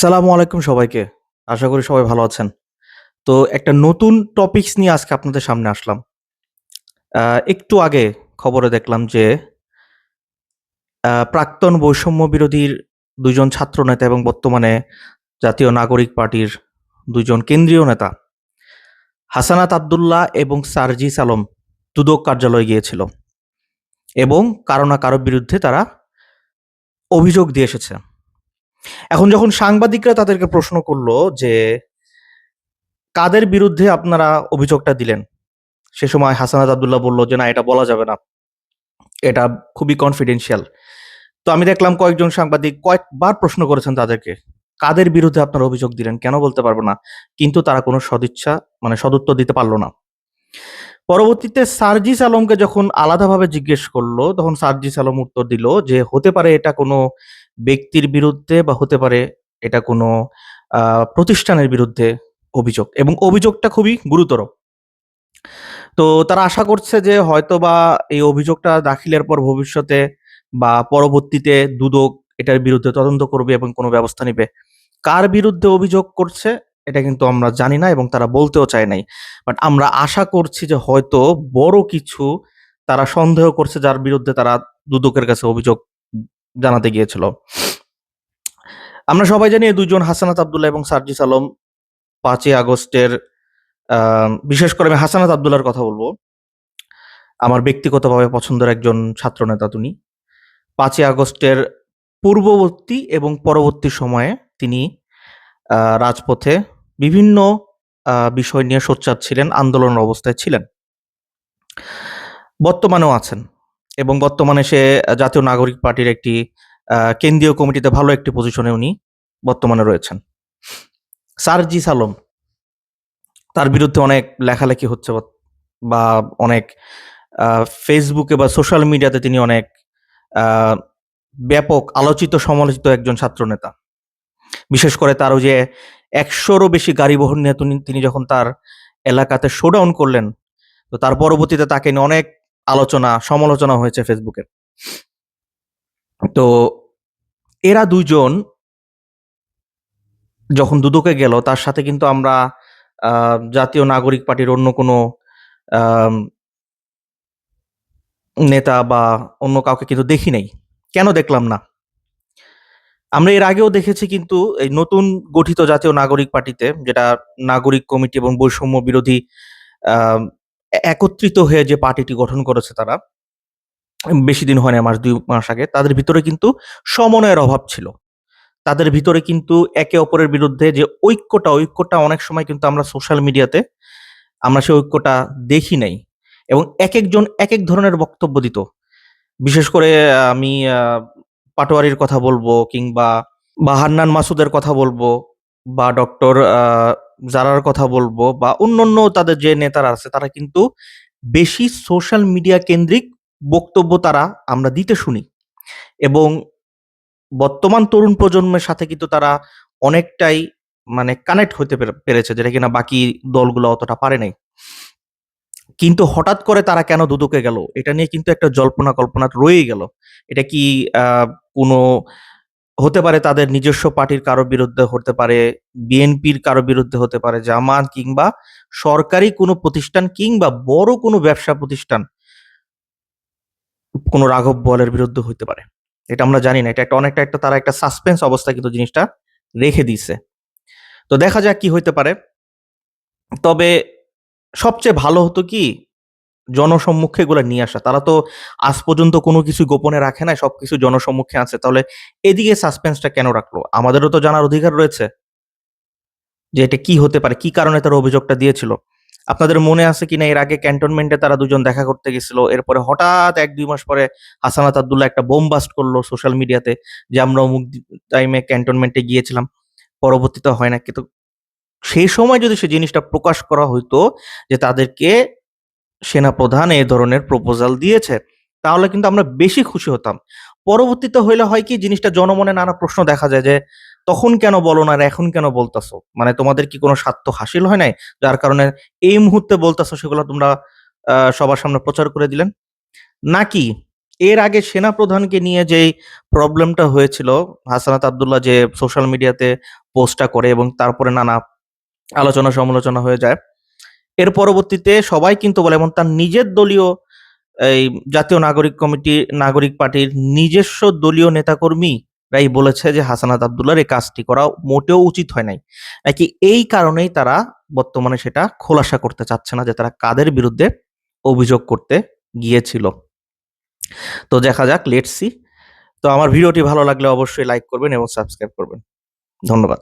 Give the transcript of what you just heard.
আসসালামু আলাইকুম সবাইকে। আশা করি সবাই ভালো আছেন। তো একটা নতুন টপিকস নিয়ে আজকে আপনাদের সামনে আসলাম। একটু আগে খবরে দেখলাম যে প্রাক্তন বৈষম্য বিরোধীর ২ জন ছাত্রনেতা এবং বর্তমানে জাতীয় নাগরিক পার্টির ২ জন কেন্দ্রীয় নেতা হাসানাত আব্দুল্লাহ এবং সার্জিস আলম দুদক কার্যালয়ে গিয়েছিল এবং কারো না কারো বিরুদ্ধে তারা অভিযোগ দিয়ে এসেছে। এখন যখন সাংবাদিকরা তাদেরকে প্রশ্ন করল যে, "কাদের বিরুদ্ধে আপনারা অভিযোগটা দিলেন?" সে সময় হাসানাত আব্দুল্লাহ বলল যে, "না, এটা বলা যাবে না। এটা খুবই কনফিডেনশিয়াল।" তো আমি দেখলাম কয়েকজন সাংবাদিক কয়েকবার প্রশ্ন করেছেন তাদেরকে, "কাদের বিরুদ্ধে আপনারা অভিযোগ দিলেন? কেন বলতে পারব না?" কিন্তু তারা কোনো সদুত্তর দিতে পারল না। পরবর্তীতে সার্জিস আলমকে যখন আলাদাভাবে জিজ্ঞেস করল, তখন সার্জিস আলম উত্তর দিল যে, "হতে পারে এটা কোনো ব্যক্তির বিরুদ্ধে বা হতে পারে এটা কোনো আ প্রতিষ্ঠানের বিরুদ্ধে অভিযোগ এবং অভিযোগটা খুবই গুরুতর।" তো তারা আশা করছে যে হয়তোবা এই অভিযোগটা দাখিলের পর ভবিষ্যতে বা পরবর্তীতে দুদক এটার বিরুদ্ধে তদন্ত করবে এবং কোনো ব্যবস্থা নিবে। কার বিরুদ্ধে অভিযোগ করছে এটা কিন্তু আমরা জানি না এবং তারা বলতেও চায় নাই। বাট আমরা আশা করছি যে হয়তো বড় কিছু তারা সন্দেহ করছে যার বিরুদ্ধে তারা দুদকের কাছে অভিযোগ জানাতে গিয়েছিল। আমরা সবাই জানি এই ২ জন হাসানাত আব্দুল্লাহ এবং সার্জিস আলম ৫ই আগস্টের আ বিশেষ করে আমি হাসানাত আব্দুল্লাহর কথা বলব। আমার ব্যক্তিগতভাবে পছন্দের একজন ছাত্রনেতা তিনি। ৫ই আগস্টের পূর্ববর্তী এবং পরবর্তী সময়ে তিনি রাজপথে বিভিন্ন বিষয় নিয়ে সোচ্চার ছিলেন, আন্দোলনের অবস্থায় ছিলেন। বর্তমানেও আছেন এবং বর্তমানে সে জাতীয় নাগরিক পার্টির একটি কেন্দ্রীয় কমিটিতে ভালো একটি পজিশনে উনি বর্তমানে রয়েছেন। সার্জিস আলম, তার বিরুদ্ধে অনেক লেখালেখি হচ্ছে বা অনেক আ ফেসবুকে বা সোশ্যাল মিডিয়াতে তিনি অনেক আ ব্যাপক আলোচিত সমালোচিত একজন ছাত্রনেতা। বিশেষ করে তার ওই যে ১০০'রও বেশি গাড়ি-বহর নিয়ে তিনি যখন তার এলাকাতে শোডাউন করলেন, তো তার পরবর্তীতে তাকে নিয়ে অনেক আলোচনা, সমালোচনা হয়েছে ফেসবুকে। তো এরা ২ জন যখন দুদকে গেল তার সাথে কিন্তু আমরা আ জাতীয় নাগরিক পার্টির অন্য কোনো আম নেতা বা অন্য কাউকে কিন্তু দেখি নাই। কেন দেখলাম না? আমরা এর আগেও দেখেছি কিন্তু এই নতুন গঠিত জাতীয় নাগরিক পার্টিতে যেটা নাগরিক কমিটি এবং বৈষম্য বিরোধী আম একত্রিত হয়ে যে পার্টিটি গঠন করেছে তারা, বেশি দিন হয় নাই ২ মাস আগে। তাদের ভিতরে কিন্তু সমন্বয়ের অভাব ছিল। তাদের ভিতরে কিন্তু একে অপরের বিরুদ্ধে যে ঐক্যটা অনেক সময় কিন্তু আমরা সোশ্যাল মিডিয়াতে আমরা সেই ঐক্যটা দেখি নাই। এবং একেকজন একেক ধরনের বক্তব্য দিত। বিশেষ করে আমি পাটোয়ারির কথা বলবো বা হান্নান মাসুদের কথা বলবো বা ডক্টর জারার কথা বলবো বা অন্যান্য তাদের যে নেতারা আছে তারা কিন্তু বেশি সোশ্যাল মিডিয়া কেন্দ্রিক বক্তব্য তারা আমরা দিতে শুনি এবং বর্তমান তরুণ প্রজন্মের সাথে কিন্তু তারা অনেকটাই মানে কানেক্ট হতে পেরেছে যেটা কিনা বাকি দলগুলো অতটা পারে নাই। কিন্তু হঠাৎ করে তারা কেন দুদকে গেল? এটা নিয়ে কিন্তু একটা জল্পনা কল্পনা রয়েই গেল। এটা কি আ কোনো হতে পারে তাদের নিজস্ব পার্টির কারো বিরুদ্ধে হতে পারে, বিএনপির কারো বিরুদ্ধে হতে পারে, জামাত কিংবা সরকারি কোনো প্রতিষ্ঠান কিংবা বড় কোনো ব্যবসা প্রতিষ্ঠান, কোনো রাঘব বোয়ালের বিরুদ্ধে হইতে পারে। এটা আমরা জানি না। এটা অনেকটা তারা একটা সাসপেন্স অবস্থায় কিন্তু জিনিসটা রেখে দিছে। তো দেখা যাক কি হইতে পারে। তবে সবচেয়ে ভালো হতো কি জনসম্মুখে এগুলা নিয়ে আসা। তারা তো আজ পর্যন্ত কোনো কিছু গোপনে রাখে নাই। সবকিছু জনসম্মুখে আছে। তাহলে এদিকে সাসপেন্সটা কেন রাখলো? আমাদেরও তো জানার অধিকার রয়েছে যে এটা কি হতে পারে? কি কারণে তারা অভিযোগটা দিয়েছিল? আপনাদের মনে আছে কিনা এর আগে ক্যান্টনমেন্টে তারা দুজন দেখা করতে গেছিল। এরপরে হঠাৎ ১-২ মাস পরে হাসানাত আব্দুল্লাহ একটা বোম বাস্ট করলো সোশ্যাল মিডিয়াতে যে আমরা অমুক টাইমে ক্যান্টনমেন্টে গিয়েছিলাম। পরবর্তীতে হয় না। কিন্তু সেই সময় যদি সেই জিনিসটা প্রকাশ করা হইতো যে তাদেরকে সেনাপ্রধান এ ধরনের প্রপোজাল দিয়েছে। তাহলে কিন্তু আমরা বেশি খুশি হতাম। পরবর্তীতে হইলে হয় কি জিনিসটা জনমনে নানা প্রশ্ন দেখা যায় যে, "তখন কেন বলো না আর এখন কেন বলতাছো? মানে তোমাদের কি কোনো স্বার্থ হাসিল হয় নাই? যার কারণে এই মুহূর্তে বলতাছো সেগুলো তোমরা সবার সামনে প্রচার করে দিলেন? নাকি এর আগে সেনাপ্রধানকে নিয়ে যেই প্রবলেমটা হয়েছিল, হাসানাত আব্দুল্লাহ যে সোশ্যাল মিডিয়াতে পোস্টটা করে এবং তারপরে নানা আলোচনা সমালোচনা হয়ে যায়, এর পরবর্তীতে সবাই কিন্তু বলে এবং তার নিজের দলীয় এই জাতীয় নাগরিক পার্টির নিজস্ব দলীয় নেতাকর্মীরাই বলেছে যে হাসানাত আব্দুল্লাহর এই কাজটি করা মোটেও উচিত হয় নাই। নাকি এই কারণেই তারা বর্তমানে সেটা খোলাসা করতে চাচ্ছে না যে তারা কাদের বিরুদ্ধে অভিযোগ করতে গিয়েছিল। তো দেখা যাক, লেটস সি। তো আমার ভিডিওটি ভালো লাগলে অবশ্যই লাইক করবেন এবং সাবস্ক্রাইব করবেন। ধন্যবাদ।